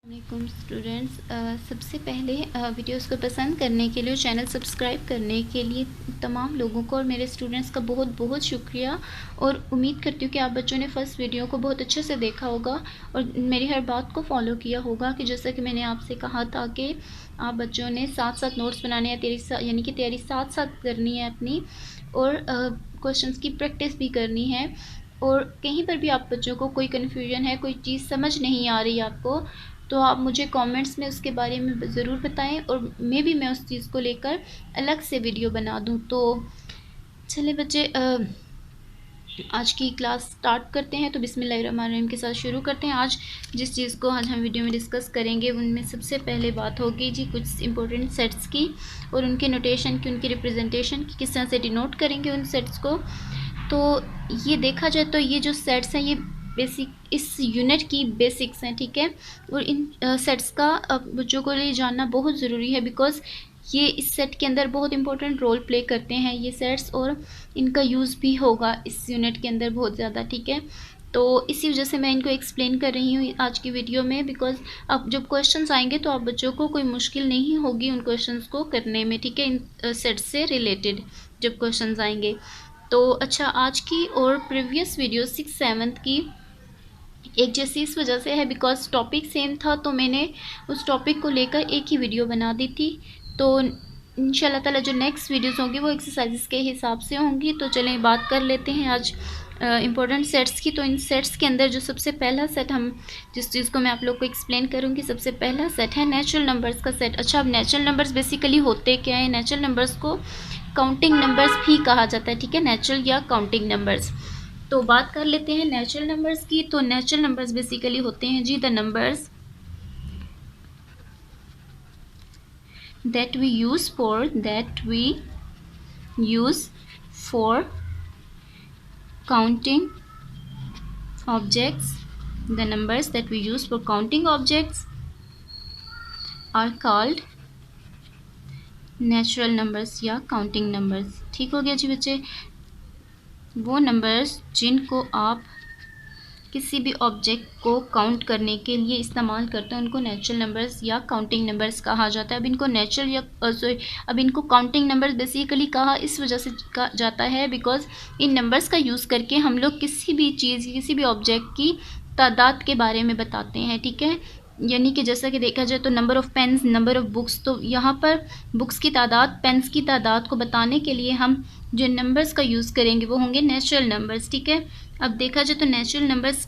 वालेकुम स्टूडेंट्स। सबसे पहले वीडियोस को पसंद करने के लिए, चैनल सब्सक्राइब करने के लिए तमाम लोगों को और मेरे स्टूडेंट्स का बहुत बहुत शुक्रिया। और उम्मीद करती हूँ कि आप बच्चों ने फ़र्स्ट वीडियो को बहुत अच्छे से देखा होगा और मेरी हर बात को फॉलो किया होगा कि जैसा कि मैंने आपसे कहा था कि आप बच्चों ने साथ साथ नोट्स बनाने हैं, यानी कि तैयारी साथ साथ करनी है अपनी, और क्वेश्चंस की प्रैक्टिस भी करनी है। और कहीं पर भी आप बच्चों को कोई कन्फ्यूजन है, कोई चीज़ समझ नहीं आ रही आपको, तो आप मुझे कमेंट्स में उसके बारे में ज़रूर बताएं और मैं उस चीज़ को लेकर अलग से वीडियो बना दूं। तो चलिए बच्चे, आज की क्लास स्टार्ट करते हैं। तो बिस्मिल्लाहिर्रहमानिर्रहीम के साथ शुरू करते हैं। आज जिस चीज़ को आज हम वीडियो में डिस्कस करेंगे उनमें सबसे पहले बात होगी जी कुछ इंपॉर्टेंट सेट्स की और उनके नोटेशन की, उनकी रिप्रेजेंटेशन की, किस तरह से डिनोट करेंगे उन सेट्स को। तो ये देखा जाए तो ये जो सेट्स हैं ये बेसिक इस यूनिट की बेसिक्स हैं, ठीक है। और इन सेट्स का बच्चों को लिए जानना बहुत ज़रूरी है, बिकॉज़ ये इस सेट के अंदर बहुत इंपॉर्टेंट रोल प्ले करते हैं ये सेट्स, और इनका यूज़ भी होगा इस यूनिट के अंदर बहुत ज़्यादा, ठीक है। तो इसी वजह से मैं इनको एक्सप्लेन कर रही हूँ आज की वीडियो में, बिकॉज़ अब जब क्वेश्चंस आएंगे तो आप बच्चों को कोई मुश्किल नहीं होगी उन क्वेश्चंस को करने में, ठीक है। इन सेट्स से रिलेटेड जब क्वेश्चंस आएंगे तो अच्छा, आज की और प्रीवियस वीडियो 6-7 की एक जैसी इस वजह से है बिकॉज टॉपिक सेम था, तो मैंने उस टॉपिक को लेकर एक ही वीडियो बना दी थी। तो इंशाल्लाह ताला जो नेक्स्ट वीडियोस होंगी वो एक्सरसाइजेस के हिसाब से होंगी। तो चलें बात कर लेते हैं आज इंपॉर्टेंट सेट्स की। तो इन सेट्स के अंदर जो सबसे पहला सेट हम जिस चीज़ को मैं आप लोग को एक्सप्लेन करूँगी, सबसे पहला सेट है नेचुरल नंबर्स का सेट। अच्छा, अब नेचुरल नंबर्स बेसिकली होते क्या है? नेचुरल नंबर्स को काउंटिंग नंबर्स भी कहा जाता है, ठीक है, नेचुरल या काउंटिंग नंबर्स। तो बात कर लेते हैं नेचुरल नंबर्स की। तो नेचुरल नंबर्स बेसिकली होते हैं जी the numbers that we use for counting objects. The numbers that we use for counting objects are called natural numbers या काउंटिंग नंबर्स। ठीक हो गया जी बच्चे। वो नंबर्स जिनको आप किसी भी ऑब्जेक्ट को काउंट करने के लिए इस्तेमाल करते हैं उनको नेचुरल नंबर्स या काउंटिंग नंबर्स कहा जाता है। अब इनको नेचुरल या अब इनको काउंटिंग नंबर्स बेसिकली कहा इस वजह से जाता है बिकॉज इन नंबर्स का यूज़ करके हम लोग किसी भी चीज़, किसी भी ऑब्जेक्ट की तादाद के बारे में बताते हैं, ठीक है। यानी कि जैसा कि देखा जाए तो number of pens, number of books, तो यहाँ पर बुक्स की तादाद, पेन्स की तादाद को बताने के लिए हम जो नंबर्स का यूज़ करेंगे वो होंगे नेचुरल नंबर्स, ठीक है। अब देखा जाए तो नेचुरल नंबर्स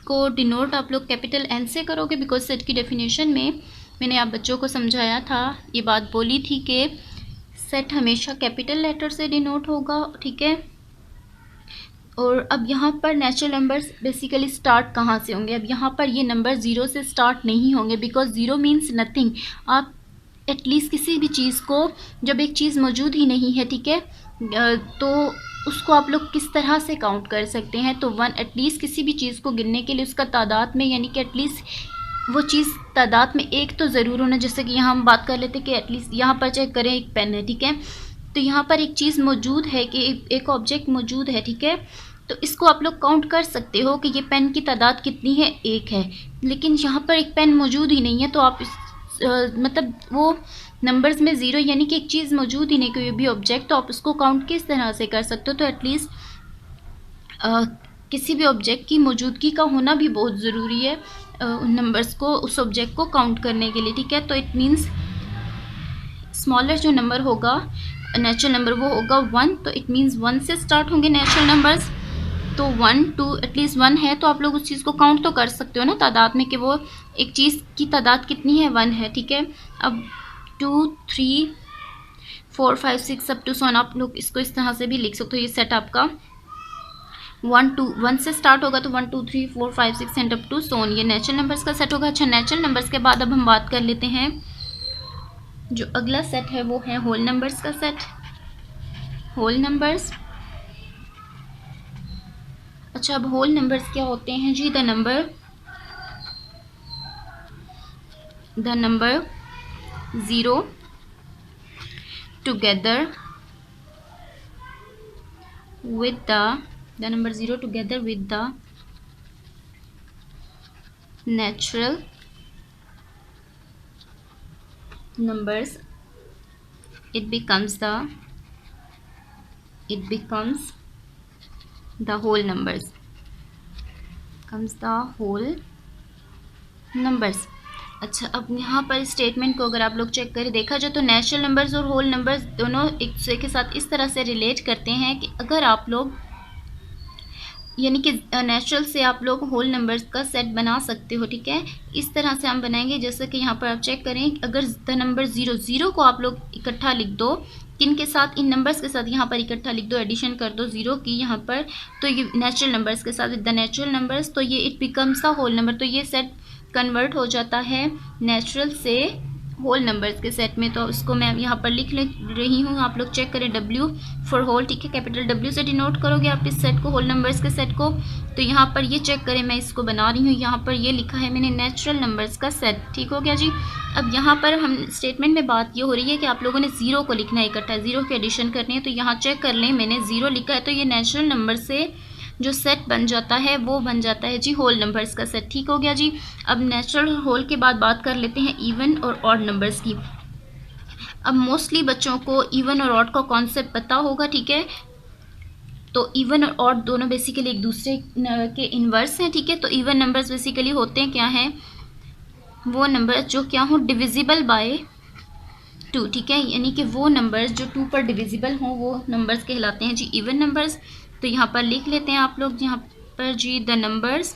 को डिनोट आप लोग कैपिटल एन से करोगे बिकॉज सेट की डेफिनेशन में मैंने आप बच्चों को समझाया था, ये बात बोली थी कि सेट हमेशा कैपिटल लेटर से डिनोट होगा, ठीक है। और अब यहाँ पर नेचुरल नंबर्स बेसिकली स्टार्ट कहाँ से होंगे? अब यहाँ पर ये नंबर ज़ीरो से स्टार्ट नहीं होंगे बिकॉज ज़ीरो मीन्स नथिंग। आप एटलीस्ट किसी भी चीज़ को, जब एक चीज़ मौजूद ही नहीं है, ठीक है, तो उसको आप लोग किस तरह से काउंट कर सकते हैं? तो वन, एटलीस्ट किसी भी चीज़ को गिनने के लिए उसका तादाद में, यानी कि एटलीस्ट वो चीज़ तादाद में एक तो ज़रूर होना। जैसे कि यहाँ हम बात कर लेते हैं कि एटलीस्ट यहाँ पर चेक करें एक पेन है, ठीक है, तो यहाँ पर एक चीज़ मौजूद है कि एक ऑब्जेक्ट मौजूद है, ठीक है, तो इसको आप लोग काउंट कर सकते हो कि ये पेन की तादाद कितनी है, एक है। लेकिन यहाँ पर एक पेन मौजूद ही नहीं है, तो आप मतलब वो नंबर्स में ज़ीरो, यानी कि एक चीज़ मौजूद ही नहीं, कोई भी ऑब्जेक्ट, तो आप उसको काउंट किस तरह से कर सकते हो? तो एटलीस्ट किसी भी ऑब्जेक्ट की मौजूदगी का होना भी बहुत ज़रूरी है उन नंबर्स को, उस ऑब्जेक्ट को काउंट करने के लिए, ठीक है। तो इट मीन्स स्मॉलर जो नंबर होगा नेचुरल नंबर वो होगा 1, तो इट मीन्स 1 से स्टार्ट होंगे नेचुरल नंबर्स। तो 1, 2, एटलीस्ट 1 है तो आप लोग उस चीज़ को काउंट तो कर सकते हो ना तादाद में, कि वो एक चीज़ की तादाद कितनी है, 1 है, ठीक है। अब 2, 3, 4, 5, 6 अप टू सो ऑन, आप लोग इसको इस तरह से भी लिख सकते हो। ये सेट आपका 1 से स्टार्ट होगा, तो 1, 2, 3, 4, 5, 6 and up to so on, ये नेचुरल नंबर्स का सेट होगा। अच्छा, नेचुरल नंबर्स के बाद अब हम बात कर लेते हैं, जो अगला सेट है वो है होल नंबर्स का सेट। होल नंबर्स, अच्छा, अब होल नंबर्स क्या होते हैं जी? The number 0 together with the number 0 together with the natural numbers, it becomes the whole numbers, अच्छा, अब यहाँ पर स्टेटमेंट को अगर आप लोग चेक करें, देखा जाए तो नेचुरल नंबर्स और होल नंबर्स दोनों एक दूसरे के साथ इस तरह से रिलेट करते हैं कि अगर आप लोग, यानी कि नेचुरल से आप लोग होल नंबर्स का सेट बना सकते हो, ठीक है। इस तरह से हम बनाएंगे, जैसे कि यहाँ पर आप चेक करें, अगर द नंबर 0 को आप लोग इकट्ठा लिख दो, किन के साथ, इन नंबर्स के साथ यहाँ पर इकट्ठा लिख दो, एडिशन कर दो 0 की यहाँ पर, तो ये नेचुरल नंबर्स के साथ द नेचुरल नंबर्स, तो ये it becomes the whole number, तो ये सेट कन्वर्ट हो जाता है नेचुरल से होल नंबर्स के सेट में। तो उसको मैं यहाँ पर लिख रही हूँ, आप लोग चेक करें, W फॉर होल, ठीक है, कैपिटल W से डिनोट करोगे आप इस सेट को, होल नंबर्स के सेट को। तो यहाँ पर ये चेक करें, मैं इसको बना रही हूँ, यहाँ पर ये लिखा है मैंने नेचुरल नंबर्स का सेट, ठीक हो गया जी। अब यहाँ पर हम स्टेटमेंट में बात ये हो रही है कि आप लोगों ने 0 को लिखना है इकट्ठा, 0 की एडिशन करनी है। तो यहाँ चेक कर लें, मैंने 0 लिखा है, तो ये नेचुरल नंबर से जो सेट बन जाता है वो बन जाता है जी होल नंबर्स का सेट, ठीक हो गया जी। अब नेचुरल होल के बाद बात कर लेते हैं इवन और ऑड नंबर्स की। अब मोस्टली बच्चों को इवन और ऑड का कॉन्सेप्ट पता होगा, ठीक है। तो इवन और ऑड दोनों बेसिकली एक दूसरे के इन्वर्स हैं, ठीक है। तो इवन नंबर्स बेसिकली होते हैं क्या हैं, वो नंबर जो क्या हो, डिविजिबल बाय 2, ठीक है, यानी कि वो नंबर्स जो 2 पर डिविजिबल हों वो नंबर्स कहलाते हैं जी इवन नंबर्स। तो यहाँ पर लिख लेते हैं आप लोग, यहाँ पर जी, the numbers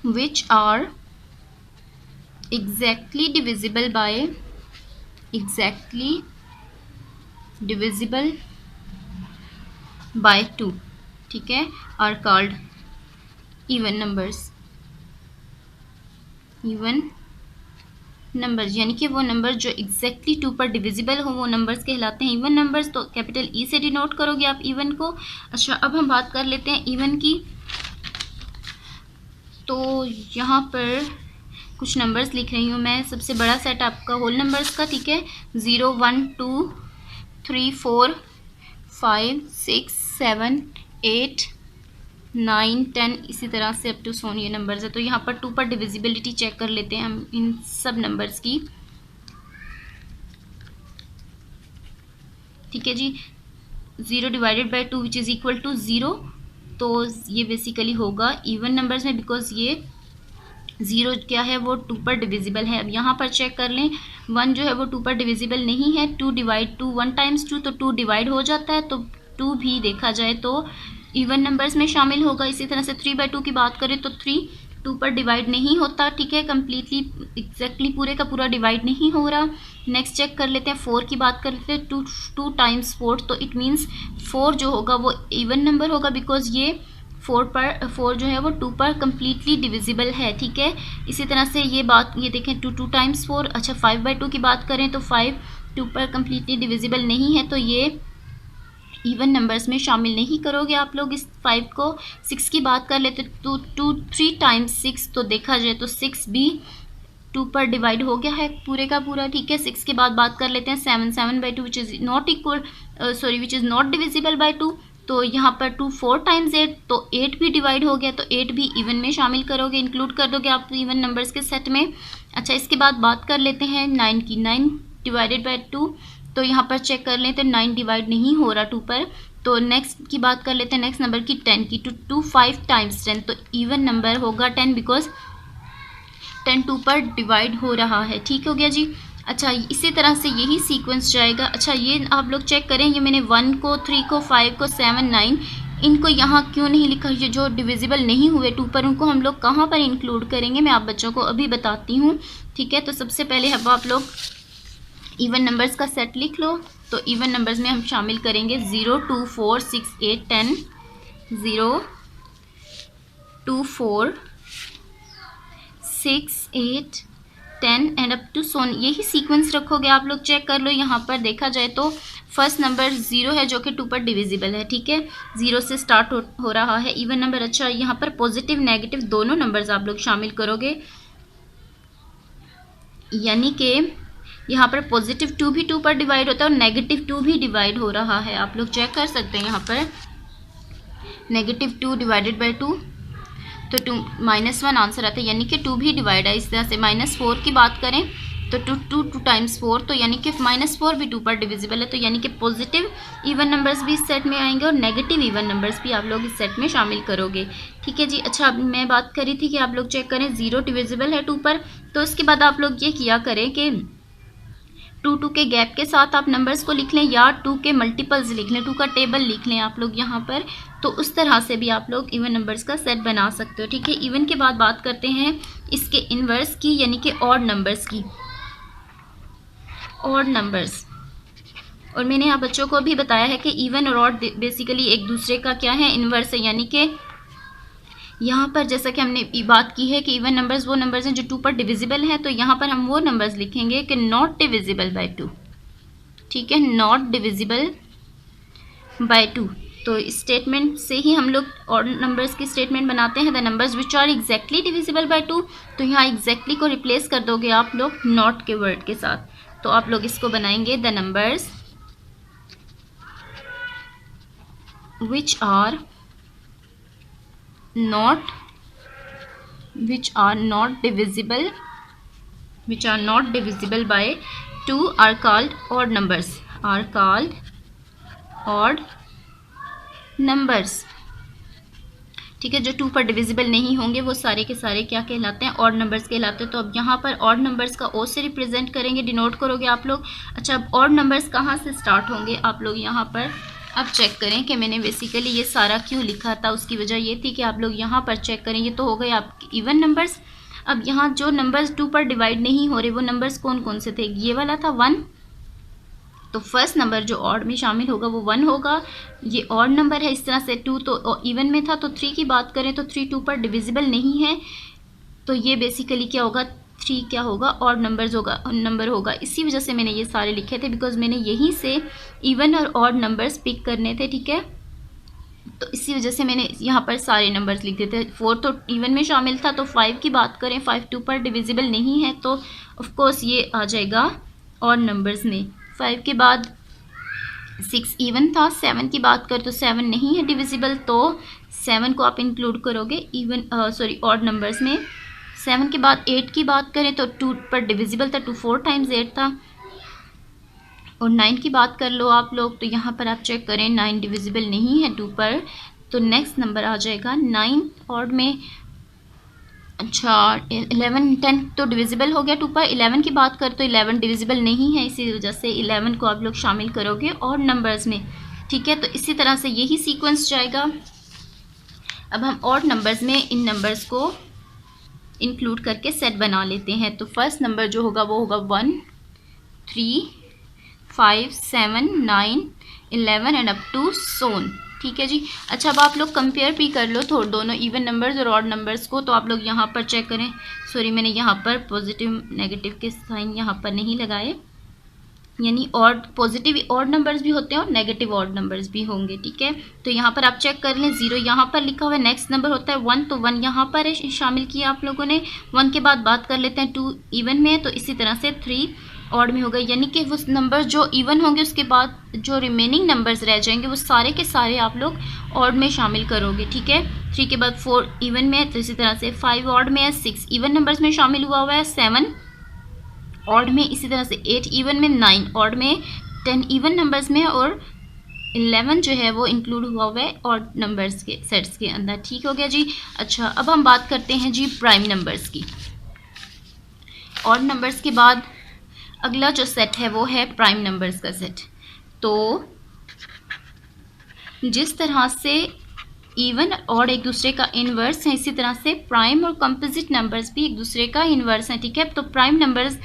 which are exactly divisible by 2, ठीक है, आर कॉल्ड इवन नंबर्स, यानी कि वो नंबर जो एग्जैक्टली 2 पर डिविजिबल हो वो नंबर्स कहलाते हैं इवन नंबर्स। तो कैपिटल ई से डिनोट करोगे आप इवन को। अच्छा, अब हम बात कर लेते हैं इवन की। तो यहाँ पर कुछ नंबर्स लिख रही हूँ मैं, सबसे बड़ा सेट आपका होल नंबर्स का, ठीक है, 0 1 2 3 4 5 6 7 8 9 10, इसी तरह से अप टू सोन ये नंबर्स है। तो यहाँ पर 2 पर डिविजिबिलिटी चेक कर लेते हैं हम इन सब नंबर्स की, ठीक है जी। 0 divided by 2 which is equal to 0, तो ये बेसिकली होगा इवन नंबर्स में, बिकॉज ये 0 क्या है वो 2 पर डिविजिबल है। अब यहाँ पर चेक कर लें, 1 जो है वो 2 पर डिविजिबल नहीं है, 2 डिवाइड 2 1 टाइम्स 2, तो 2 डिवाइड हो जाता है, तो 2 भी देखा जाए तो इवन नंबर्स में शामिल होगा। इसी तरह से 3/2 की बात करें तो 3 2 पर डिवाइड नहीं होता, ठीक है, कम्प्लीटली एग्जैक्टली पूरे का पूरा डिवाइड नहीं हो रहा। नेक्स्ट चेक कर लेते हैं, 4 की बात कर लेते हैं, 2 टाइम्स 4, तो इट मीन्स 4 जो होगा वो इवन नंबर होगा, बिकॉज ये 4 जो है वो 2 पर कम्प्लीटली डिविजिबल है, ठीक है। इसी तरह से ये बात, ये देखें 2 टाइम्स 4। अच्छा, 5/2 की बात करें तो 5 2 पर कम्प्लीटली डिविजिबल नहीं है, तो ये इवन नंबर्स में शामिल नहीं करोगे आप लोग इस 5 को। 6 की बात कर लेते तो 3 टाइम्स 6, तो देखा जाए तो 6 भी 2 पर डिवाइड हो गया है पूरे का पूरा, ठीक है। 6 के बाद बात कर लेते हैं 7/2 which is not divisible by 2, तो यहाँ पर 2 4 टाइम्स 8, तो 8 भी डिवाइड हो गया, तो 8 भी इवन में शामिल करोगे, इंक्लूड कर दोगे आप इवन नंबर्स के सेट में। अच्छा, इसके बाद बात कर लेते हैं 9 की। 9 डिवाइडेड बाय 2, तो यहाँ पर चेक कर लें तो 9 डिवाइड नहीं हो रहा 2 पर। तो नेक्स्ट की बात कर लेते हैं, नेक्स्ट नंबर की 10 की। 2 5 टाइम्स 10, तो इवन नंबर होगा 10, बिकॉज 10 2 पर डिवाइड हो रहा है, ठीक हो गया जी। अच्छा, इसी तरह से यही सीक्वेंस जाएगा। अच्छा, ये आप लोग चेक करें, ये मैंने 1 को 3 को 5 को 7 9 इनको यहाँ क्यों नहीं लिखा, ये जो डिविजिबल नहीं हुए 2 पर, उनको हम लोग कहाँ पर इंक्लूड करेंगे, मैं आप बच्चों को अभी बताती हूँ, ठीक है। तो सबसे पहले अब आप लोग इवन नंबर्स का सेट लिख लो। तो इवन नंबर्स में हम शामिल करेंगे 0 2 4 6 8 10, 0 2 4 6 8 10 एंड अप टू सोन, यही सीक्वेंस रखोगे आप लोग। चेक कर लो, यहाँ पर देखा जाए तो फर्स्ट नंबर 0 है जो कि 2 पर डिविजिबल है, ठीक है, 0 से स्टार्ट हो रहा है इवन नंबर। अच्छा, यहाँ पर पॉजिटिव नेगेटिव दोनों नंबर्स आप लोग शामिल करोगे, यानी कि यहाँ पर पॉजिटिव 2 भी 2 पर डिवाइड होता है और नेगेटिव 2 भी डिवाइड हो रहा है, आप लोग चेक कर सकते हैं। यहाँ पर नेगेटिव 2 डिवाइडेड बाई 2, तो -1 आंसर आता है, यानी कि 2 भी डिवाइड है। इस तरह से -4 की बात करें तो टू टाइम्स 4, तो यानी कि -4 भी 2 पर डिविजिबल है, तो यानी कि पॉजिटिव इवन नंबर्स भी इस सेट में आएंगे और नेगेटिव इवन नंबर्स भी आप लोग इस सेट में शामिल करोगे। ठीक है जी। अच्छा, अब मैं बात करी थी कि आप लोग चेक करें 0 डिविजिबल है 2 पर, तो इसके बाद आप लोग ये किया करें कि 2 के गैप के साथ आप नंबर्स को लिख लें या 2 के मल्टीपल्स लिख लें, 2 का टेबल लिख लें आप लोग यहाँ पर। तो उस तरह से भी आप लोग इवन नंबर्स का सेट बना सकते हो। ठीक है। इवन के बाद बात करते हैं इसके इन्वर्स की, यानी कि ऑड नंबर्स की। ऑड नंबर्स, और मैंने यहाँ बच्चों को भी बताया है कि इवन और ऑड बेसिकली एक दूसरे का क्या है, इन्वर्स है। यानी कि यहाँ पर जैसा कि हमने बात की है कि इवन नंबर्स वो नंबर्स हैं जो 2 पर डिविजिबल हैं, तो यहाँ पर हम वो नंबर्स लिखेंगे कि नॉट डिविजिबल बाय 2। ठीक है, नॉट डिविजिबल बाय 2। तो इस स्टेटमेंट से ही हम लोग ऑड नंबर्स की स्टेटमेंट बनाते हैं, the numbers which are exactly divisible by 2। तो यहाँ एग्जैक्टली को रिप्लेस कर दोगे आप लोग नॉट के वर्ड के साथ, तो आप लोग इसको बनाएंगे the numbers which are not which are not divisible by 2 are called odd numbers, are called odd numbers। ठीक है, जो 2 पर डिविजिबल नहीं होंगे वो सारे के सारे क्या कहलाते हैं, ऑड नंबर्स कहलाते हैं। तो अब यहाँ पर ऑड नंबर्स का ओ से रिप्रेजेंट करेंगे, डिनोट करोगे आप लोग। अच्छा, अब ऑड नंबर्स कहाँ से स्टार्ट होंगे आप लोग यहाँ पर अब चेक करें कि मैंने बेसिकली ये सारा क्यों लिखा था। उसकी वजह ये थी कि आप लोग यहाँ पर चेक करें, ये तो हो गए आपके इवन नंबर्स। अब यहाँ जो नंबर्स 2 पर डिवाइड नहीं हो रहे वो नंबर्स कौन कौन से थे, ये वाला था 1, तो फर्स्ट नंबर जो ऑड में शामिल होगा वो 1 होगा। ये ऑड नंबर है, इस तरह से 2 तो इवन में था। तो 3 की बात करें तो 3 2 पर डिविजिबल नहीं है, तो ये बेसिकली क्या होगा, 3 क्या होगा, ऑड नंबर होगा। इसी वजह से मैंने ये सारे लिखे थे, बिकॉज मैंने यहीं से इवन और ऑड नंबर्स पिक करने थे। ठीक है, तो इसी वजह से मैंने यहाँ पर सारे नंबर्स लिख देते। 4 तो इवन में शामिल था, तो 5 की बात करें, 5 2 पर डिविजिबल नहीं है, तो ऑफकोर्स ये आ जाएगा ऑड नंबर्स में। 5 के बाद 6 इवन था। 7 की बात करें तो 7 नहीं है डिविजिबल, तो 7 को आप इंक्लूड करोगे ऑड नंबर्स में। 7 के बाद 8 की बात करें तो 2 पर डिविजिबल था, 2 4 टाइम्स 8 था। और 9 की बात कर लो आप लोग, तो यहाँ पर आप चेक करें 9 डिविजिबल नहीं है 2 पर, तो नेक्स्ट नंबर आ जाएगा 9 ऑड में। अच्छा, 11 10 तो डिविजिबल हो गया 2 पर। 11 की बात करें तो 11 डिविजिबल नहीं है, इसी वजह से 11 को आप लोग शामिल करोगे ऑड नंबर्स में। ठीक है, तो इसी तरह से यही सीक्वेंस जाएगा। अब हम ऑड नंबर्स में इन नंबर्स को इंक्लूड करके सेट बना लेते हैं। तो फर्स्ट नंबर जो होगा वो होगा 1 3 5 7 9 11 एंड अप टू सोन। ठीक है जी। अच्छा, अब आप लोग कंपेयर भी कर लो तो दोनों इवन नंबर्स और ऑड नंबर्स को, तो आप लोग यहाँ पर चेक करें। सॉरी, मैंने यहाँ पर पॉजिटिव नेगेटिव के साइन यहाँ पर नहीं लगाए, यानी ऑड पॉजिटिव ऑड नंबर्स भी होते हैं और नेगेटिव ऑड नंबर्स भी होंगे। ठीक है, तो यहाँ पर आप चेक कर लें, 0 यहाँ पर लिखा हुआ है, नेक्स्ट नंबर होता है 1, तो 1 यहाँ पर है, शामिल किया आप लोगों ने। 1 के बाद बात कर लेते हैं 2 इवन में है, तो इसी तरह से 3 ऑड में हो गए, यानी कि वो नंबर जो इवन होंगे उसके बाद जो रिमेनिंग नंबर्स रह जाएंगे वो सारे के सारे आप लोग ऑड में शामिल करोगे। ठीक है, 3 के बाद 4 इवन में है, तो इसी तरह से 5 ऑड में है, 6 इवन नंबर्स में शामिल हुआ है, 7 ऑड में, इसी तरह से 8 इवन में, 9 ऑड में, 10 इवन नंबर्स में, और 11 जो है वो इंक्लूड हुआ है ऑड नंबर्स के सेट्स के अंदर। ठीक हो गया जी। अच्छा, अब हम बात करते हैं जी प्राइम नंबर्स की। ऑड नंबर्स के बाद अगला जो सेट है वो है प्राइम नंबर्स का सेट। तो जिस तरह से इवन और एक दूसरे का इन्वर्स है, इसी तरह से प्राइम और कंपोजिट नंबर्स भी एक दूसरे का इन्वर्स हैं। ठीक है, तो प्राइम नंबर्स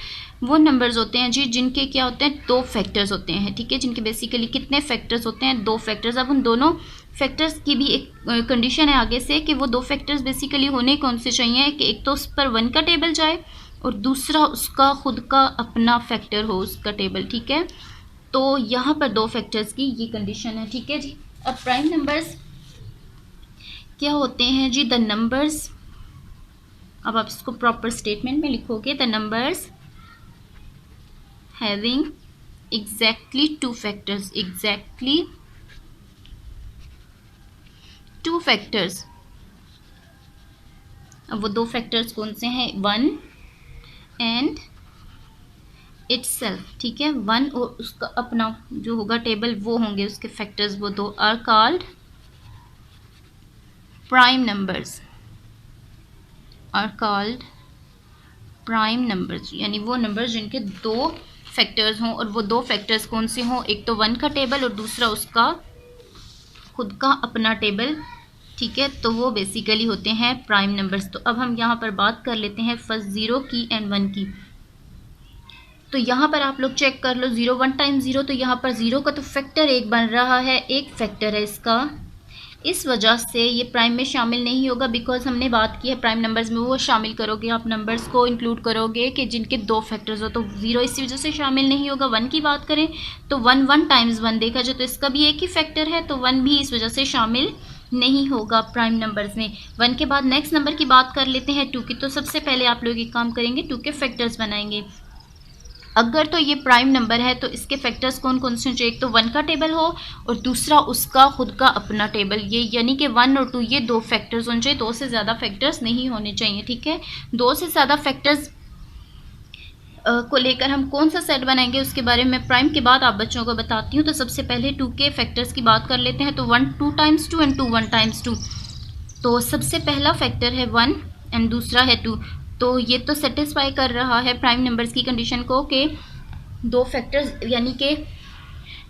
वो नंबर्स होते हैं जी जिनके क्या होते हैं, 2 फैक्टर्स होते हैं। ठीक है, जिनके बेसिकली कितने फैक्टर्स होते हैं, 2 फैक्टर्स। अब उन दोनों फैक्टर्स की भी एक कंडीशन है आगे से कि वो 2 फैक्टर्स बेसिकली होने कौन से चाहिए, कि एक तो उस पर 1 का टेबल जाए और दूसरा उसका खुद का अपना फैक्टर हो उसका टेबल। ठीक है, तो यहाँ पर 2 फैक्टर्स की ये कंडीशन है। ठीक है जी। अब प्राइम नंबर्स क्या होते हैं जी, द नंबर्स, अब आप इसको प्रॉपर स्टेटमेंट में लिखोगे, the numbers having exactly 2 factors, exactly 2 factors. अब वो 2 फैक्टर्स कौन से हैं, 1 एंड इटसेल्फ, ठीक है। 1 और उसका अपना जो होगा टेबल वो होंगे उसके फैक्टर्स, वो दो are called prime numbers, are called prime numbers, यानी वो नंबर्स जिनके दो फैक्टर्स हों, और वो दो फैक्टर्स कौन से हों, एक तो 1 का टेबल और दूसरा उसका खुद का अपना टेबल, ठीक है। तो वो बेसिकली होते हैं प्राइम नंबर्स। तो अब हम यहाँ पर बात कर लेते हैं फर्स्ट 0 की एंड 1 की। तो यहाँ पर आप लोग चेक कर लो, 0 1 टाइम्स 0, तो यहाँ पर 0 का तो फैक्टर 1 बन रहा है, एक फैक्टर है इसका, इस वजह से ये प्राइम में शामिल नहीं होगा। बिकॉज हमने बात की है प्राइम नंबर्स में वो शामिल करोगे, आप नंबर्स को इंक्लूड करोगे कि जिनके दो फैक्टर्स हो, तो 0 इसी वजह से शामिल नहीं होगा। 1 की बात करें तो 1 1 टाइम्स 1 देखा जाए तो इसका भी एक ही फैक्टर है, तो 1 भी इस वजह से शामिल नहीं होगा प्राइम नंबर्स में। 1 के बाद नेक्स्ट नंबर की बात कर लेते हैं 2 की। तो सबसे पहले आप लोग एक काम करेंगे, 2 के फैक्टर्स बनाएंगे। अगर तो ये प्राइम नंबर है तो इसके फैक्टर्स कौन कौन से चाहिए, एक तो 1 का टेबल हो और दूसरा उसका खुद का अपना टेबल, ये यानी कि 1 और 2 ये दो फैक्टर्स होने चाहिए, दो से ज़्यादा फैक्टर्स नहीं होने चाहिए, ठीक है। दो से ज़्यादा फैक्टर्स को लेकर हम कौन सा सेट बनाएंगे उसके बारे में प्राइम के बाद आप बच्चों को बताती हूँ। तो सबसे पहले 2 के फैक्टर्स की बात कर लेते हैं। तो 1 2 टाइम्स 2 एंड 2 1 टाइम्स 2। तो सबसे पहला फैक्टर है 1 एंड दूसरा है 2। तो ये तो सेटिस्फाई कर रहा है प्राइम नंबर्स की कंडीशन को कि दो फैक्टर्स यानी कि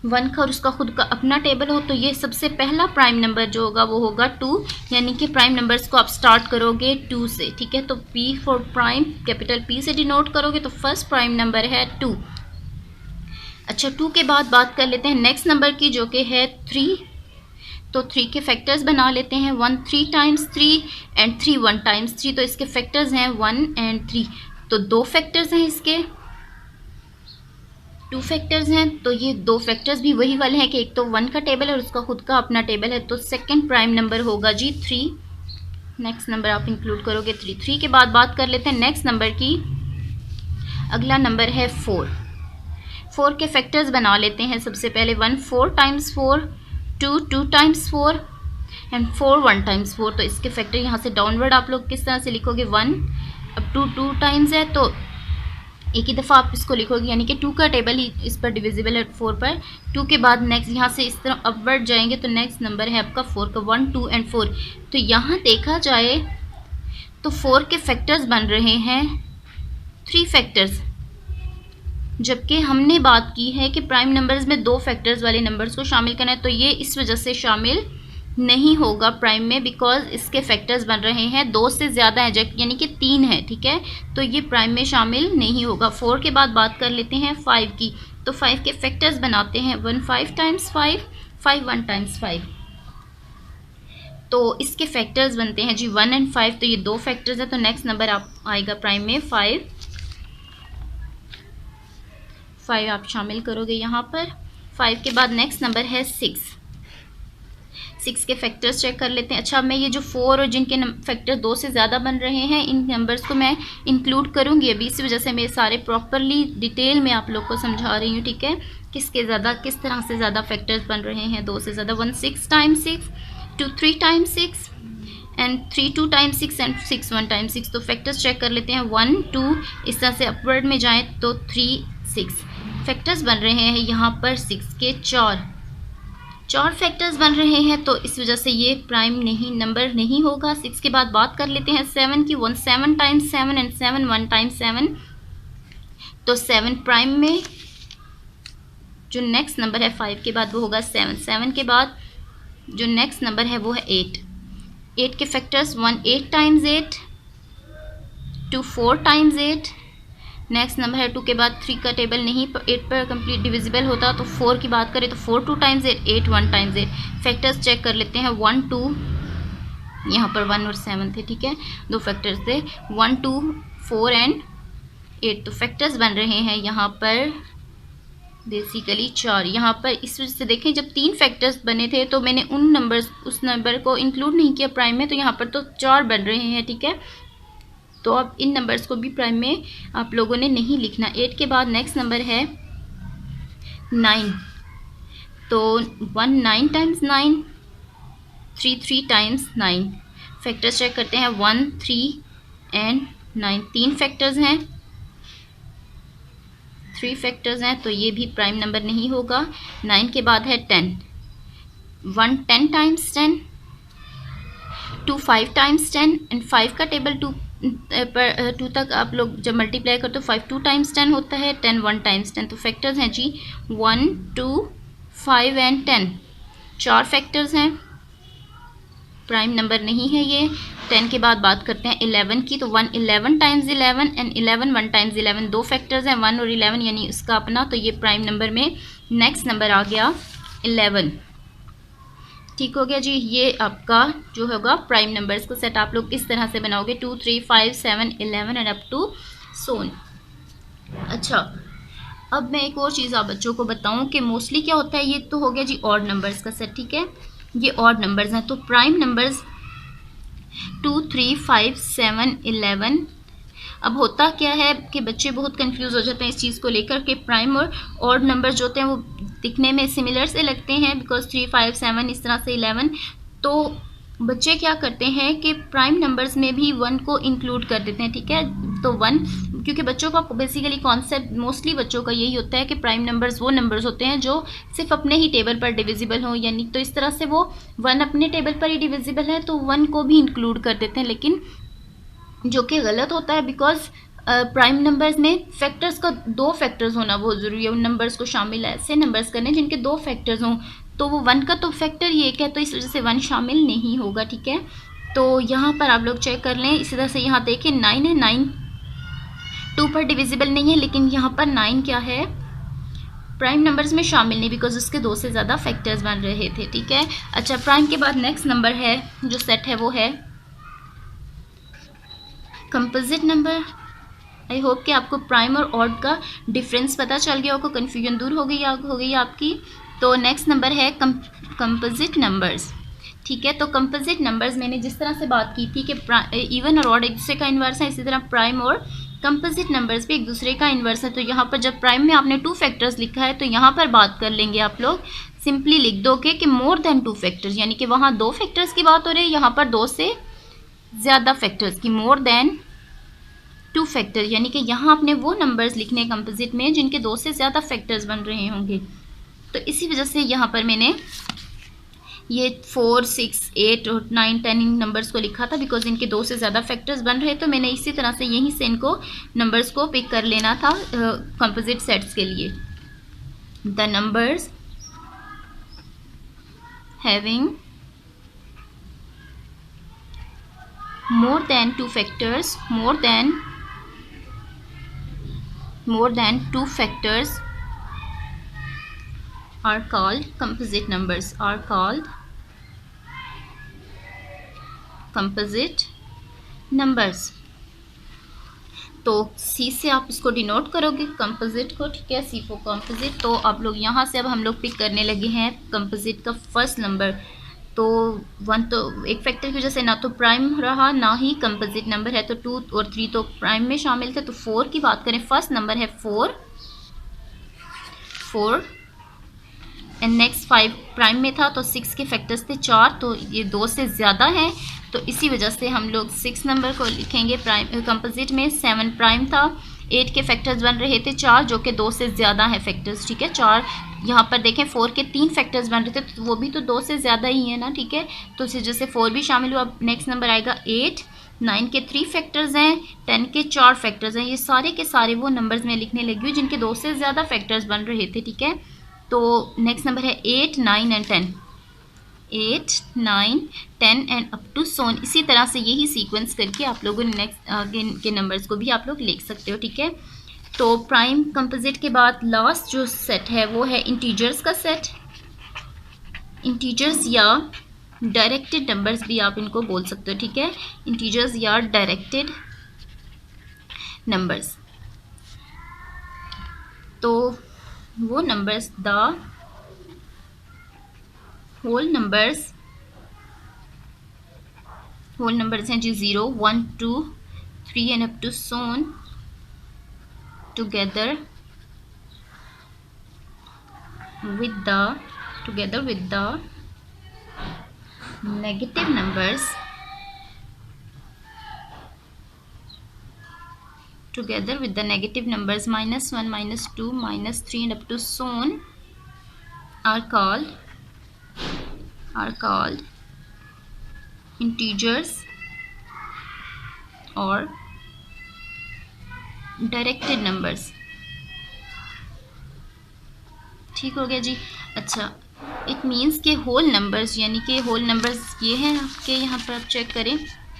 1 का और उसका खुद का अपना टेबल हो। तो ये सबसे पहला प्राइम नंबर जो होगा वो होगा 2, यानी कि प्राइम नंबर्स को आप स्टार्ट करोगे 2 से, ठीक है। तो P for prime capital P से डिनोट करोगे, तो फर्स्ट प्राइम नंबर है 2। अच्छा, 2 के बाद बात कर लेते हैं नेक्स्ट नंबर की जो कि है 3। तो 3 के फैक्टर्स बना लेते हैं, 1 3 टाइम्स 3 एंड 3 1 टाइम्स 3। तो इसके फैक्टर्स हैं 1 एंड 3। तो दो फैक्टर्स हैं इसके, 2 फैक्टर्स हैं। तो ये दो फैक्टर्स भी वही वाले हैं कि एक तो 1 का टेबल है और उसका खुद का अपना टेबल है। तो सेकंड प्राइम नंबर होगा जी 3। नेक्स्ट नंबर आप इंक्लूड करोगे 3। 3 के बाद बात कर लेते हैं नेक्स्ट नंबर की। अगला नंबर है 4। 4 के फैक्टर्स बना लेते हैं। सबसे पहले 1 4 टाइम्स 4, 2 2 टाइम्स 4 एंड 4 1 टाइम्स 4। तो इसके फैक्टर यहाँ से डाउनवर्ड आप लोग किस तरह से लिखोगे, 1, अब 2 2 टाइम्स है तो एक ही दफ़ा आप इसको लिखोगे, यानी कि 2 का टेबल ही इस पर डिविजिबल है 4 पर। 2 के बाद नेक्स्ट यहाँ से इस तरह अपवर्ड जाएंगे तो नेक्स्ट नंबर है आपका 4 का, 1 2 एंड 4। तो यहाँ देखा जाए तो 4 के फैक्टर्स बन रहे हैं 3 फैक्टर्स, जबकि हमने बात की है कि प्राइम नंबर्स में दो फैक्टर्स वाले नंबर्स को शामिल करना है। तो ये इस वजह से शामिल नहीं होगा प्राइम में, बिकॉज इसके फैक्टर्स बन रहे हैं 2 से ज़्यादा है, यानी कि 3 है, ठीक है। तो ये प्राइम में शामिल नहीं होगा। 4 के बाद बात कर लेते हैं 5 की। तो 5 के फैक्टर्स बनाते हैं, 1 5 टाइम्स 5, 5 1 टाइम्स 5। तो इसके फैक्टर्स बनते हैं जी 1 एंड 5। तो ये दो फैक्टर्स है, तो नेक्स्ट नंबर आप आएगा प्राइम में 5 आप शामिल करोगे यहाँ पर। 5 के बाद नेक्स्ट नंबर है 6। 6 के फैक्टर्स चेक कर लेते हैं। अच्छा, मैं ये जो 4 और जिनके फैक्टर 2 से ज़्यादा बन रहे हैं इन नंबर्स को मैं इंक्लूड करूँगी अभी, इसी वजह से मैं सारे प्रॉपरली डिटेल में आप लोग को समझा रही हूँ, ठीक है। किसके ज़्यादा, किस तरह से ज़्यादा फैक्टर्स बन रहे हैं 2 से ज़्यादा। 1 6 times 6, 2 3 times 6 and 3 2 times 6 and 6 1 times 6। तो फैक्टर्स चेक कर लेते हैं, 1 2 इस तरह से अपवर्ड में जाएँ तो 3 6 फैक्टर्स बन रहे हैं यहाँ पर 6 के 4 फैक्टर्स बन रहे हैं। तो इस वजह से ये प्राइम नहीं नंबर नहीं होगा। 6 के बाद बात कर लेते हैं 7 की। 1 7 टाइम्स 7 एंड 7 1 टाइम्स 7। तो 7 प्राइम में जो नेक्स्ट नंबर है 5 के बाद वो होगा 7। 7 के बाद जो नेक्स्ट नंबर है वो है 8। 8 के factors 1 8 times 8, 2 4 times 8। Next number है 2 के बाद 3 का टेबल नहीं 8 पर कंप्लीट डिविजिबल होता। तो 4 की बात करें तो 4 2 टाइम्स 8, 8 1 टाइम्स 8। फैक्टर्स चेक कर लेते हैं, 1 2 यहाँ पर 1 और 7 थे, ठीक है, दो फैक्टर्स थे 1 2 4 एंड 8। तो फैक्टर्स बन रहे हैं यहाँ पर बेसिकली 4। यहाँ पर इस वजह से देखें जब 3 फैक्टर्स बने थे तो मैंने उस नंबर को इंक्लूड नहीं किया प्राइम में, तो यहाँ पर तो 4 बन रहे हैं, ठीक है। तो अब इन नंबर्स को भी प्राइम में आप लोगों ने नहीं लिखना। 8 के बाद नेक्स्ट नंबर है 9। तो 1 9 टाइम्स 9, 3 3 टाइम्स 9। फैक्टर्स चेक करते हैं, 1 3 एंड 9। 3 फैक्टर्स हैं 3 फैक्टर्स हैं तो ये भी प्राइम नंबर नहीं होगा। 9 के बाद है 10, 1 10 टाइम्स 10, 2 5 टाइम्स 10 एंड 5 का टेबल 2 तक आप लोग जब मल्टीप्लाई करते हो 5 2 टाइम्स 10 होता है, 10 1 टाइम्स 10। तो फैक्टर्स हैं जी 1 2 5 एंड 10, 4 फैक्टर्स हैं, प्राइम नंबर नहीं है ये। 10 के बाद बात करते हैं 11 की, तो 1 11 टाइम्स 11 एंड 11 1 टाइम्स 11, 2 फैक्टर्स हैं 1 और 11 यानी इसका अपना, तो ये प्राइम नंबर में नेक्स्ट नंबर आ गया 11। ठीक हो गया जी। ये आपका जो होगा प्राइम नंबर्स का सेट आप लोग इस तरह से बनाओगे 2 3 5 7 11 एंड अप टू सोन। अच्छा, अब मैं एक और चीज़ आप बच्चों को बताऊं कि मोस्टली क्या होता है, ये तो हो गया जी ऑड नंबर्स का सेट, ठीक है, ये ऑड नंबर्स हैं। तो प्राइम नंबर्स 2 3 5 7 11। अब होता क्या है कि बच्चे बहुत कंफ्यूज हो जाते हैं इस चीज़ को लेकर के प्राइम और ऑड नंबर जो होते हैं वो दिखने में सिमिलर से लगते हैं, बिकॉज 3 5 7 इस तरह से 11, तो बच्चे क्या करते हैं कि प्राइम नंबर्स में भी 1 को इंक्लूड कर देते हैं, ठीक है। तो 1, क्योंकि बच्चों का बेसिकली कॉन्सेप्ट मोस्टली बच्चों का यही होता है कि प्राइम नंबर्स वो नंबर्स होते हैं जो सिर्फ अपने ही टेबल पर डिविजिबल हो, यानी तो इस तरह से वो 1 अपने टेबल पर ही डिविजिबल है तो 1 को भी इंक्लूड कर देते हैं, लेकिन जो कि गलत होता है, बिकॉज प्राइम नंबर्स में फैक्टर्स का 2 फैक्टर्स होना बहुत ज़रूरी है। उन नंबर्स को शामिल ऐसे नंबर्स करने जिनके 2 फैक्टर्स हों, तो वो 1 का तो फैक्टर ही एक है, तो इस वजह से 1 शामिल नहीं होगा, ठीक है। तो यहाँ पर आप लोग चेक कर लें। इसी तरह से यहाँ देखें 9 है, 9 2 पर डिविजिबल नहीं है, लेकिन यहाँ पर 9 क्या है, प्राइम नंबर्स में शामिल नहीं, बिकॉज उसके 2 से ज़्यादा फैक्टर्स बन रहे थे, ठीक है। अच्छा, प्राइम के बाद नेक्स्ट नंबर है जो सेट है वो है कंपोजिट नंबर। आई होप कि आपको प्राइम और ऑड का डिफरेंस पता चल गया होगा, कन्फ्यूजन दूर हो गई आपकी। तो नेक्स्ट नंबर है कंपोजिट नंबर्स, ठीक है। तो कंपोजिट नंबर्स मैंने जिस तरह से बात की थी कि इवन और ऑड एक दूसरे का इन्वर्स है, इसी तरह प्राइम और कंपोजिट नंबर्स भी एक दूसरे का इन्वर्स है। तो यहाँ पर जब प्राइम में आपने 2 फैक्टर्स लिखा है तो यहाँ पर बात कर लेंगे आप लोग, सिंपली लिख दोगे कि मोर देन 2 फैक्टर्स, यानी कि वहाँ 2 फैक्टर्स की बात हो रही है, यहाँ पर 2 से ज़्यादा फैक्टर्स की, मोर देन 2 फैक्टर, यानी कि यहाँ आपने वो नंबर्स लिखने कंपोजिट में जिनके 2 से ज़्यादा फैक्टर्स बन रहे होंगे। तो इसी वजह से यहाँ पर मैंने ये 4 6 8 और 9 10 इन नंबर्स को लिखा था, बिकॉज इनके 2 से ज़्यादा फैक्टर्स बन रहे, तो मैंने इसी तरह से यहीं से इनको नंबर्स को पिक कर लेना था कंपोजिट सेट्स के लिए। The numbers having more than 2 factors, more than 2 factors are called composite numbers, are called composite numbers। तो सी से आप इसको डिनोट करोगे कंपोजिट को, ठीक है, सी फॉर कंपोजिट। तो आप लोग यहाँ से अब हम लोग पिक करने लगे हैं कंपोजिट का फर्स्ट नंबर। तो 1 तो एक फैक्टर की वजह से ना तो प्राइम रहा ना ही कंपोजिट नंबर है, तो 2 और 3 तो प्राइम में शामिल थे। तो 4 की बात करें, फर्स्ट नंबर है 4 एंड नेक्स्ट 5 प्राइम में था, तो 6 के फैक्टर्स थे 4, तो ये 2 से ज़्यादा है, तो इसी वजह से हम लोग 6 नंबर को लिखेंगे प्राइम कंपोजिट में। 7 प्राइम था, 8 के फैक्टर्स बन रहे थे 4, जो कि 2 से ज़्यादा है फैक्टर्स, ठीक है। 4 यहाँ पर देखें 4 के 3 फैक्टर्स बन रहे थे, तो वो भी तो 2 से ज़्यादा ही है ना, ठीक है। तो इसी वजह से 4 भी शामिल हुआ। अब नेक्स्ट नंबर आएगा 8, 9 के 3 फैक्टर्स हैं, 10 के 4 फैक्टर्स हैं। ये सारे के सारे वो नंबर्स में लिखने लगी हूँ जिनके 2 से ज़्यादा फैक्टर्स बन रहे थे, ठीक है। तो नेक्स्ट नंबर है 8 9 एंड 10, 8 9 10 एंड अप टू सोन। इसी तरह से यही सीक्वेंस करके आप लोगों ने नेक्स्ट आगे के नंबर्स को भी आप लोग लिख सकते हो, ठीक है। तो प्राइम कंपोजिट के बाद लास्ट जो सेट है वो है इंटीजर्स का सेट। इंटीजर्स या डायरेक्टेड नंबर्स भी आप इनको बोल सकते हो, ठीक है, इंटीजर्स या डायरेक्टेड नंबर्स। तो वो नंबर्स द होल नंबर्स हैं जी 0 1 2 3 and up to so on together with the negative numbers together with the negative numbers -1, -2, -3 and up to so on are called integers or directed numbers. ठीक हो गया जी। अच्छा, it means के whole numbers, यानी कि whole numbers ये हैं आपके, यहाँ पर आप चेक करें,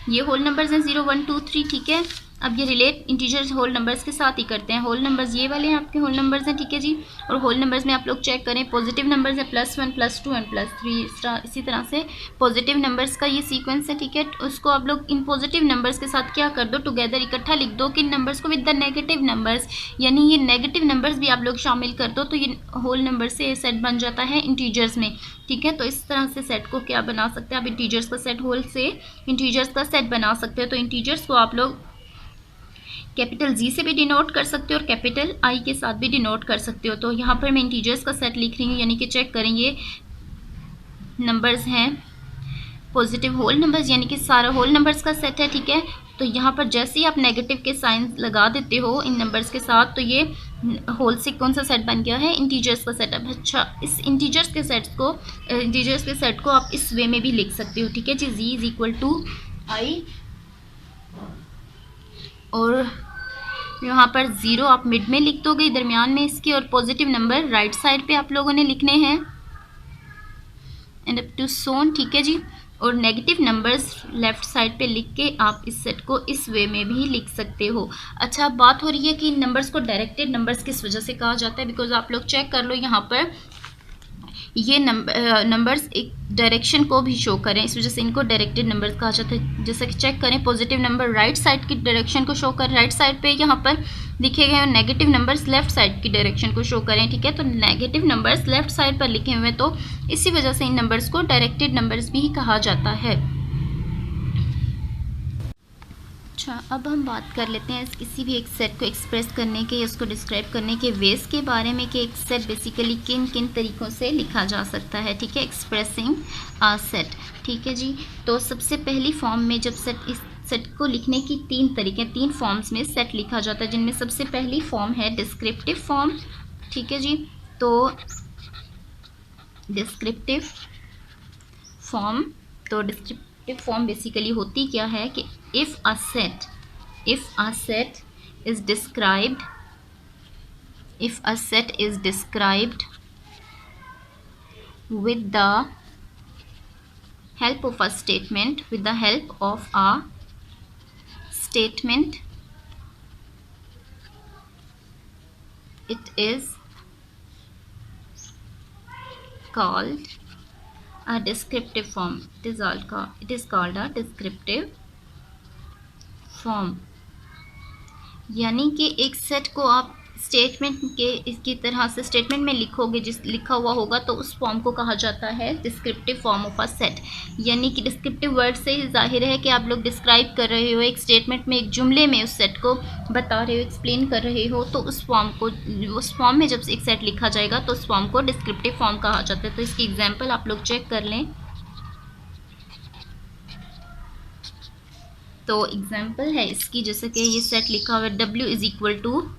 ये होल नंबर्स हैं 0, 1, 2, 3। ठीक है, अब ये रिलेट इंटीजर्स होल नंबर्स के साथ ही करते हैं। होल नंबर्स ये वाले हैं आपके होल नंबर्स हैं। ठीक है जी, और होल नंबर्स में आप लोग चेक करें, पॉजिटिव नंबर्स है +1, +2 एंड +3। इसी तरह से पॉजिटिव नंबर्स का ये सीक्वेंस है। ठीक है, उसको आप लोग इन पॉजिटिव नंबर्स के साथ क्या कर दो, टुगेदर इकट्ठा लिख दो कि नंबर्स को विद द नेगेटिव नंबर्स, यानी ये नेगेटिव नंबर्स भी आप लोग शामिल कर दो, तो ये होल नंबर से सेट बन जाता है इंटीजर्स में। ठीक है, तो इस तरह से सेट को क्या बना सकते हैं आप, इंटीजर्स का सेट, होल से इंटीजर्स का सेट बना सकते हो। तो इंटीजर्स को आप लोग कैपिटल G से भी डिनोट कर सकते हो और कैपिटल I के साथ भी डिनोट कर सकते हो। तो यहाँ पर मैं इंटीजर्स का सेट लिख रही हूँ, यानी कि चेक करेंगे नंबर्स हैं पॉजिटिव होल नंबर्स, यानी कि सारा होल नंबर्स का सेट है। ठीक है, तो यहाँ पर जैसे ही आप नेगेटिव के साइन लगा देते हो इन नंबर्स के साथ, तो ये होल से कौन सा सेट बन गया है, इंटीजर्स का सेट। अब अच्छा, इस इंटीजर्स के सेट को आप इस वे में भी लिख सकते हो। ठीक है जी, Z = I और यहाँ पर 0 आप मिड में लिख दोगे, दरमियान में इसके, और पॉजिटिव नंबर राइट साइड पे आप लोगों ने लिखने हैं एंड अप टू सोन। ठीक है जी, और नेगेटिव नंबर्स लेफ्ट साइड पे लिख के आप इस सेट को इस वे में भी लिख सकते हो। अच्छा, अब बात हो रही है कि नंबर्स को डायरेक्टेड नंबर्स किस वजह से कहा जाता है, बिकॉज आप लोग चेक कर लो यहाँ पर ये नंबर्स एक डायरेक्शन को भी शो करें, इस वजह से इनको डायरेक्टेड नंबर्स कहा जाता है। जैसा कि चेक करें, पॉजिटिव नंबर राइट साइड की डायरेक्शन को शो कर, राइट साइड पे यहाँ पर लिखे गए, और नेगेटिव नंबर्स लेफ्ट साइड की डायरेक्शन को शो करें। ठीक है, तो नेगेटिव नंबर्स लेफ्ट साइड पर लिखे हुए, तो इसी वजह से इन नंबर्स को डायरेक्टेड नंबर्स भी कहा जाता है। अच्छा, अब हम बात कर लेते हैं किसी भी एक सेट को एक्सप्रेस करने के या उसको डिस्क्राइब करने के वेज के बारे में, कि एक सेट बेसिकली किन किन तरीक़ों से लिखा जा सकता है। ठीक है, एक्सप्रेसिंग अ सेट। ठीक है जी, तो सबसे पहली फॉर्म में जब इस सेट को लिखने की 3 तरीके, 3 फॉर्म्स में सेट लिखा जाता है, जिनमें सबसे पहली फॉर्म है डिस्क्रिप्टिव फॉर्म। ठीक है जी, तो डिस्क्रिप्टिव फॉर्म फॉर्म बेसिकली होती क्या है कि if a set is described with the help of a statement, it is called a descriptive form. It is called a descriptive form। यानी कि एक सेट को आप स्टेटमेंट के इसकी तरह से स्टेटमेंट में लिखोगे, जिस लिखा हुआ होगा, तो उस फॉर्म को कहा जाता है descriptive form of a set. यानी कि डिस्क्रिप्टिव वर्ड से जाहिर है कि आप लोग डिस्क्राइब कर रहे हो, एक स्टेटमेंट में, एक जुमले में उस सेट को बता रहे हो, एक्सप्लेन कर रहे हो, तो उस फॉर्म में जब एक सेट लिखा जाएगा तो उस फॉर्म को डिस्क्रिप्टिव फॉर्म कहा जाता है। तो इसकी एग्जाम्पल आप लोग चेक कर लें। तो एग्जाम्पल है इसकी, जैसे कि ये सेट लिखा हुआ है W =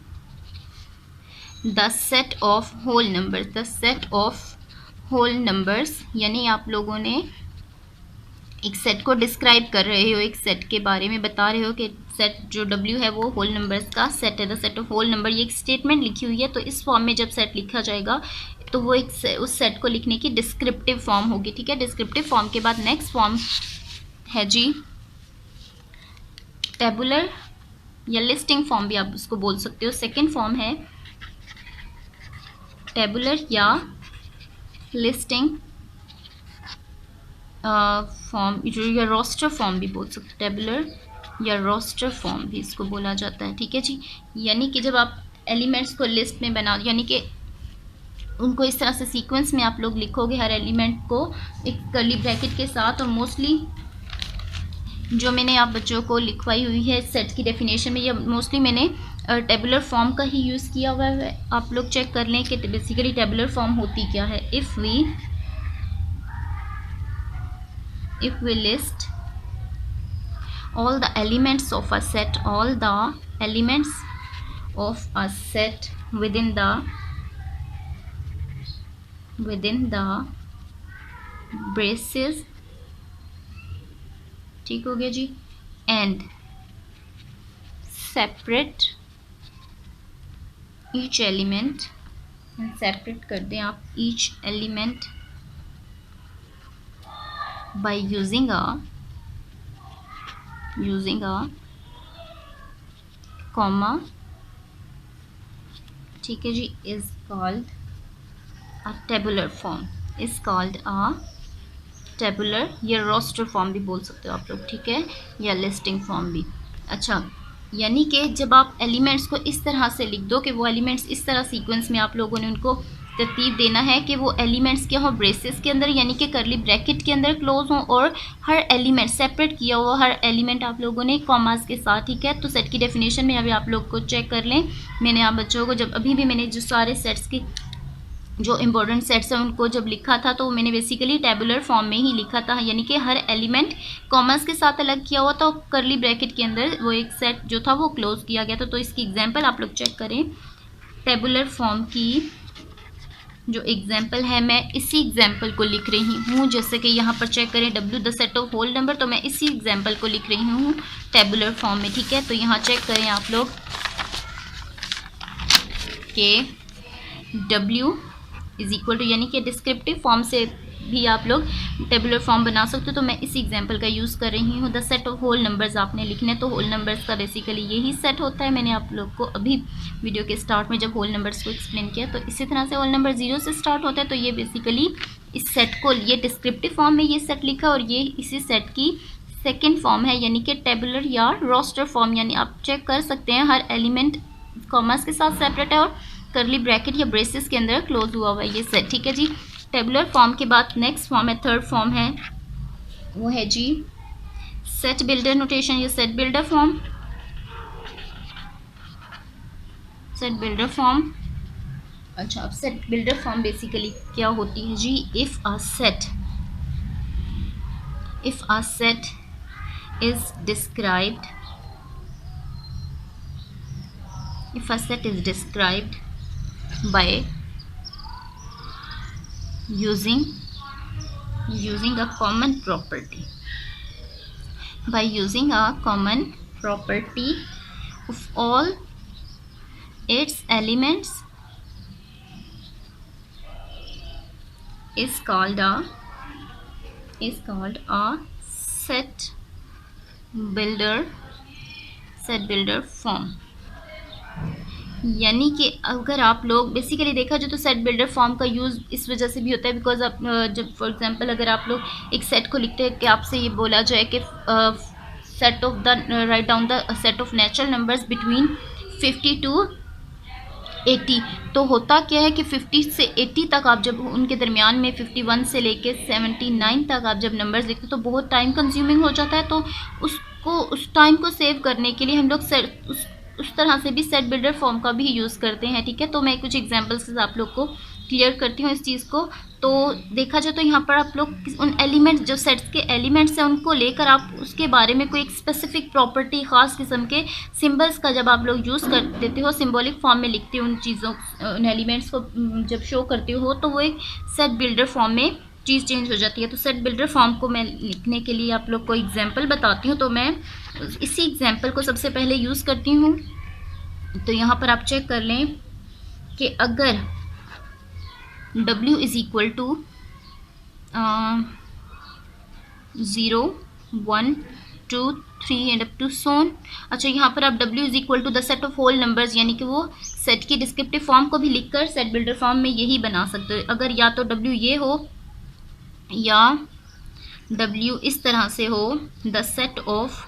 the set of whole numbers, यानी आप लोगों ने एक सेट को डिस्क्राइब कर रहे हो, एक सेट के बारे में बता रहे हो कि सेट जो W है वो होल नंबर्स का सेट है, the set of whole number. ये एक स्टेटमेंट लिखी हुई है, तो इस फॉर्म में जब सेट लिखा जाएगा तो वो उस सेट को लिखने की डिस्क्रिप्टिव फॉर्म होगी। ठीक है, डिस्क्रिप्टिव फॉर्म के बाद नेक्स्ट फॉर्म है जी टेबुलर या लिस्टिंग फॉर्म भी आप उसको बोल सकते हो। सेकेंड फॉर्म है टेबुलर या लिस्टिंग फॉर्म, या रोस्टर फॉर्म भी बोल सकते हो, टेबुलर या रोस्टर फॉर्म भी इसको बोला जाता है। ठीक है जी, यानी कि जब आप एलिमेंट्स को लिस्ट में बना, यानी कि उनको इस तरह से सीक्वेंस में आप लोग लिखोगे, हर एलिमेंट को एक कर्ली ब्रैकेट के साथ, और मोस्टली जो मैंने आप बच्चों को लिखवाई हुई है सेट की डेफिनेशन में, या मोस्टली मैंने टेबुलर फॉर्म का ही यूज़ किया हुआ है। आप लोग चेक कर लें कि बेसिकली टेबुलर फॉर्म होती क्या है। If we list all the elements of a set, all the elements of a set within the braces, ठीक हो गया जी, and separate each element, separate कर दें आप each element by using a comma, ठीक है जी, is called a tabular form, is called a tabular या roster form भी बोल सकते हो आप लोग, ठीक है, या listing form भी। अच्छा, यानी कि जब आप एलिमेंट्स को इस तरह से लिख दो कि वो एलिमेंट्स इस तरह सीक्वेंस में आप लोगों ने उनको तरतीब देना है कि वो एलिमेंट्स क्या हो, ब्रेसेस के अंदर यानी कि करली ब्रैकेट के अंदर क्लोज हों, और हर एलिमेंट सेपरेट किया हुआ, हर एलिमेंट आप लोगों ने कॉमास के साथ, ठीक है। तो सेट की डेफिनेशन में अभी आप लोग को चेक कर लें, मैंने आप बच्चों को जब अभी भी मैंने जो सारे सेट्स की जो इम्पोर्टेंट सेट्स हैं उनको जब लिखा था तो मैंने बेसिकली टेबुलर फॉर्म में ही लिखा था, यानी कि हर एलिमेंट कॉमर्स के साथ अलग किया हुआ था और करली ब्रैकेट के अंदर वो एक सेट जो था वो क्लोज किया गया था। तो इसकी एग्जांपल आप लोग चेक करें, टेबुलर फॉर्म की जो एग्जांपल है मैं इसी एग्जांपल को लिख रही हूँ, जैसे कि यहाँ पर चेक करें W the set of whole number, तो मैं इसी एग्जांपल को लिख रही हूँ टेबुलर फॉर्म में, ठीक है। तो यहाँ चेक करें आप लोग कि W इज इक्वल टू, यानी कि डिस्क्रिप्टिव फॉर्म से भी आप लोग टेबुलर फॉर्म बना सकते हो, तो मैं इसी एग्जांपल का यूज़ कर रही हूँ। The set of whole numbers आपने लिखने, तो होल नंबर्स का बेसिकली यही सेट होता है। मैंने आप लोग को अभी वीडियो के स्टार्ट में जब होल नंबर्स को एक्सप्लेन किया तो इसी तरह से होल नंबर 0 से स्टार्ट होता है, तो ये बेसिकली इस सेट को, ये डिस्क्रिप्टिव फॉर्म में ये सेट लिखा और ये इसी सेट की सेकेंड फॉर्म है, यानी कि टेबुलर या रोस्टर फॉर्म। यानी आप चेक कर सकते हैं हर एलिमेंट कॉमर्स के साथ सेपरेट है और करली ब्रैकेट या ब्रेसेस के अंदर क्लोज हुआ हुआ है ये सेट, ठीक है जी। टेबुलर फॉर्म के बाद नेक्स्ट फॉर्म है, थर्ड फॉर्म है, वो है जी सेट बिल्डर नोटेशन या set builder form. Set builder form, अच्छा, अब सेट बिल्डर फॉर्म बेसिकली क्या होती है जी, if a set is described, if a set is described by using a common property, of all its elements is called a set builder form। यानी कि अगर आप लोग बेसिकली देखा जाए तो सेट बिल्डर फॉर्म का यूज़ इस वजह से भी होता है बिकॉज आप जब फॉर एग्जांपल अगर आप लोग एक सेट को लिखते हैं कि आपसे ये बोला जाए कि set of the write down the set of natural numbers between 50 to 80, तो होता क्या है कि 50 से 80 तक आप जब उनके दरमियान में 51 से लेके 79 तक आप जब नंबर्स लिखते हो तो बहुत टाइम कंज्यूमिंग हो जाता है। तो उस टाइम को सेव करने के लिए हम लोग उस तरह से भी सेट बिल्डर फॉर्म का भी यूज़ करते हैं, ठीक है। तो मैं कुछ एग्जांपल्स से आप लोग को क्लियर करती हूँ इस चीज़ को। तो देखा जाए तो यहाँ पर आप लोग उन एलिमेंट्स जो सेट्स के एलिमेंट्स हैं उनको लेकर आप उसके बारे में कोई एक स्पेसिफिक प्रॉपर्टी ख़ास किस्म के सिंबल्स का जब आप लोग यूज़ कर देते हो, सिंबॉलिक फॉर्म में लिखते हो उन चीज़ों उन एलिमेंट्स को जब शो करते हो तो वो एक सेट बिल्डर फॉर्म में चीज़ चेंज हो जाती है। तो सेट बिल्डर फॉर्म को मैं लिखने के लिए आप लोग को एग्जांपल बताती हूँ, तो मैं इसी एग्जांपल को सबसे पहले यूज़ करती हूँ। तो यहाँ पर आप चेक कर लें कि अगर W is equal to 0 1 2 3 and up to so on. अच्छा, यहाँ पर आप W is equal to the set of whole numbers, यानी कि वो सेट की डिस्क्रिप्टिव फॉर्म को भी लिखकर सेट बिल्डर फॉर्म में यही बना सकते हो। अगर या तो W ये हो या W इस तरह से हो, the set of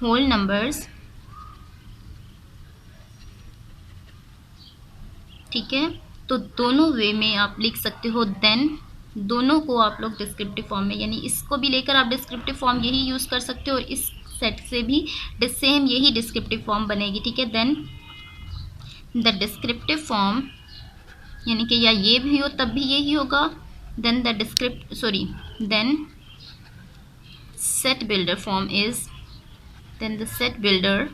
whole numbers, ठीक है। तो दोनों वे में आप लिख सकते हो, देन दोनों को आप लोग डिस्क्रिप्टिव फॉर्म में, यानी इसको भी लेकर आप डिस्क्रिप्टिव फॉर्म यही यूज़ कर सकते हो और इस सेट से भी सेम यही डिस्क्रिप्टिव फॉर्म बनेगी, ठीक है। देन द डिस्क्रिप्टिव फॉर्म, यानी कि या ये भी हो तब भी यही होगा, then then set builder form is then the set builder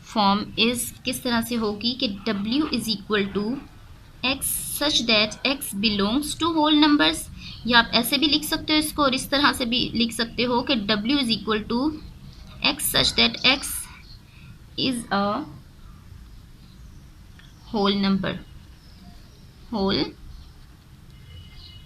form is किस तरह से होगी कि W is equal to x such that x belongs to whole numbers, या आप ऐसे भी लिख सकते हो इसको और इस तरह से भी लिख सकते हो कि W is equal to x such that x is a whole number, whole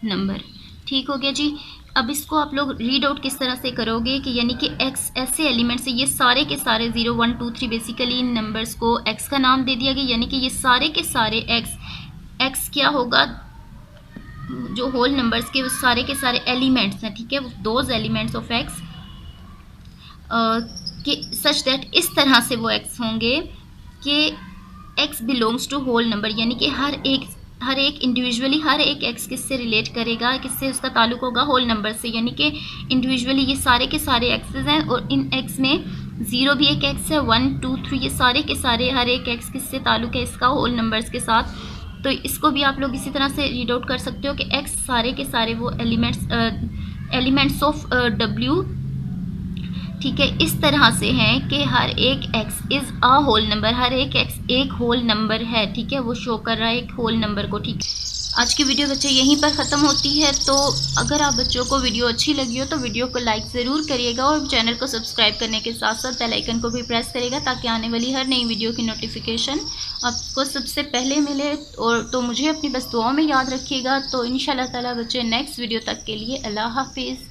number. ठीक हो गया जी। अब इसको आप लोग रीड आउट किस तरह से करोगे कि यानी कि x ऐसे एलिमेंट्स है, ये सारे के सारे 0 1 2 3 बेसिकली इन नंबर्स को x का नाम दे दिया गया, यानी कि ये सारे के सारे x क्या होगा, जो होल नंबर्स के वो सारे के सारे एलिमेंट्स हैं, ठीक है, दोज एलिमेंट्स ऑफ x कि सच दैट इस तरह से वो x होंगे कि x belongs to whole number, यानी कि हर एक इंडिविजुअली हर एक x किससे रिलेट करेगा, किससे उसका ताल्लुक होगा, होल नंबर से, यानी कि इंडिविजुअली ये सारे के सारे x's हैं और इन x में 0 भी एक x है, 1 2 3 ये सारे के सारे हर एक x किससे ताल्लुक है, इसका होल नंबर्स के साथ। तो इसको भी आप लोग इसी तरह से रीड आउट कर सकते हो कि x सारे के सारे वो एलिमेंट्स ऑफ W, ठीक है, इस तरह से हैं कि हर एक x is a whole number, हर एक x एक होल नंबर है, ठीक है, वो शो कर रहा है एक होल नंबर को। ठीक, आज की वीडियो बच्चे यहीं पर ख़त्म होती है। तो अगर आप बच्चों को वीडियो अच्छी लगी हो तो वीडियो को लाइक ज़रूर करिएगा और चैनल को सब्सक्राइब करने के साथ साथ बेल आइकन को भी प्रेस करिएगा ताकि आने वाली हर नई वीडियो की नोटिफिकेशन आपको सबसे पहले मिले। और तो मुझे अपनी बस दुआओं में याद रखिएगा। तो इंशाल्लाह ताला बच्चे नेक्स्ट वीडियो तक के लिए अल्लाह हाफिज़।